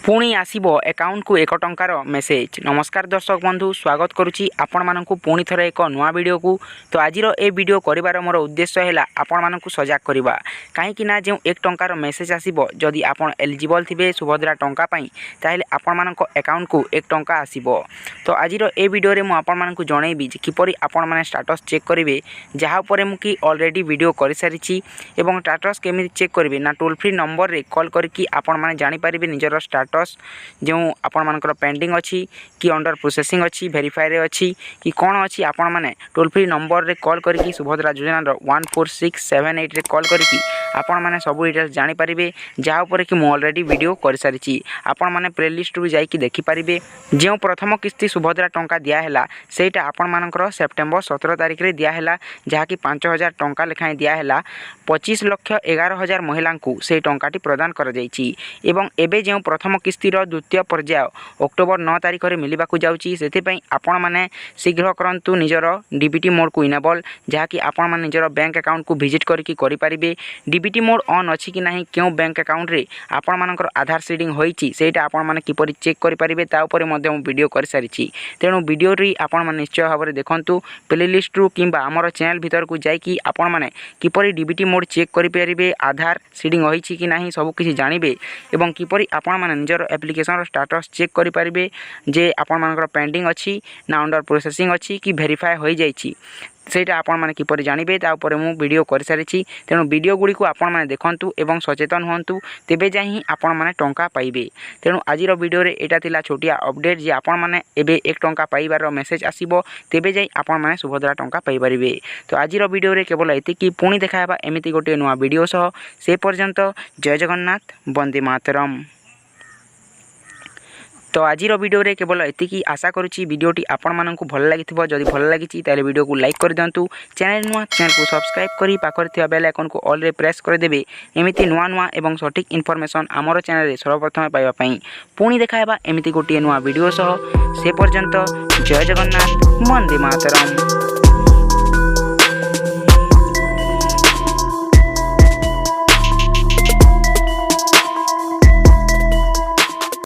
पुणी आसीबो अकाउंट को 1 टंकार मेसेज। नमस्कार दर्शक बंधु, स्वागत करुच्ची आपण मानकु पुणी थरे एक नुआ वीडियो को। तो आज ए वीडियो करिवार मोर उद्देश्य है आपण मानकु सजाग करवा कहीं ना जो 1 टंकार मेसेज आसीबो जदि आपण एलिजिबल थिबे सुभद्रा टंका पई ताहेले आपण मानक अकाउंट को 1 टंका आसीबो। तो आज ए वीडियो रे मु आपण मानकु जणैबी जे किपरि आपण माने स्टेटस चेक करिवे, जहा परे मु कि ऑलरेडी वीडियो करि सारिछि एवं स्टेटस केमि चेक करिवे ना टोल फ्री नंबर रे कॉल करके आपण माने जानि परिबे निजर स्टेटस जो आपण मानकर पेंडिंग अच्छी कि अंडर प्रोसेसिंग अच्छी वेरीफाई रे अच्छी कि कौन अच्छी आपण माने टोल फ्री नंबर रे कॉल करके सुभद्रा योजना 14678 रे कॉल करके आपण माने सब डिटेल्स जानि परिबे, जहा ऊपर कि मु ऑलरेडी वीडियो कर सारिछि। आपण माने प्लेलिस्ट रु जाई कि देखि परिबे जो प्रथम किस्ती सुभद्रा टंका दिया हैला सेटा आपण मानकर सेप्टेम्बर 17 तारिख रे दिया हैला, जहा कि 5000 टंका लेखाय दिया हैला। 25,11,000 महिला को से टंकाटी प्रदान कर जाइछि एवं एबे जो प्रथम किस्तीर द्वितीय पर्याय अक्टोबर 9 तारिख में मिलवाक जाऊँगी। से आपण मैंने शीघ्र करंतु निजर डीबीटी मोड को इनेबल, जहाँकि आपण मैंने निजर बैंक अकाउंट को विजिट करके करें। डीबीटी मोड ऑन अच्छी कि नहीं, क्यों बैंक अकाउंट रे आपण मानकर आधार सीडिंग होईची सेटा आपण माने किपरि चेक करें ता ऊपर मध्य वीडियो कर सारिछि। तेणु वीडियो री आपण माने निश्चय भाव में देखंतु प्लेलिस्ट रु किंबा आमर चैनल भीतर को जाइकी आपण माने किपरि डीबीटी मोड चेक करें, आधार सीडिंग होईची कि नहीं सब किछि जानिबे एवं किपरि आपण माने निजर एप्लिकेशन स्टेटस चेक करें जे आपण मानकर पेंडिंग अच्छी ना अंडर प्रोसेसिंग अच्छी कि वेरीफाई हो जाइछि सेटा आपण माने किपरि जानिबे ता ऊपर मु वीडियो कर सारिछि। तेणु वीडियो गुडी को आपण माने देखंतु एवं सचेतन होंतु, तेबे जाहि आपण माने टंका पाइबे। तेणु आजिर वीडियो रे एटा थिला छोटिया अपडेट जे आपण माने एबे 1 टंका पाइबार मेसेज आसीबो, तेबे जाई आपण माने सुभद्रा टंका पाइ परिबे। तो आजिर वीडियो रे केवल एतिकी, पुणी देखा हेबा एमिति गोटे नुआ वीडियो सह। से पर्यंत जय जगन्नाथ, वंदे मातरम। तो आजिर वीडियो रे केवल एतिकी, आशा करुच्ची वीडियोटी आपण मानकु भल लागिथिबो। जदि भल लागिछि ताले वीडियो को लाइक कर दियंतु, चैनल नुआ चैनल को सब्सक्राइब करी पाखरे थिबा बेल आइकन को ऑल रे प्रेस कर देबे एमिति नुआ नुआ एवं सठिक इन्फॉर्मेशन हमर चैनल रे सर्वप्रथम पाइबा पई। पुणी देखा हेबा एमिति गोटे नुआ वीडियो सह। से पर्यंत जय जगन्नाथ, वंदे मातरम।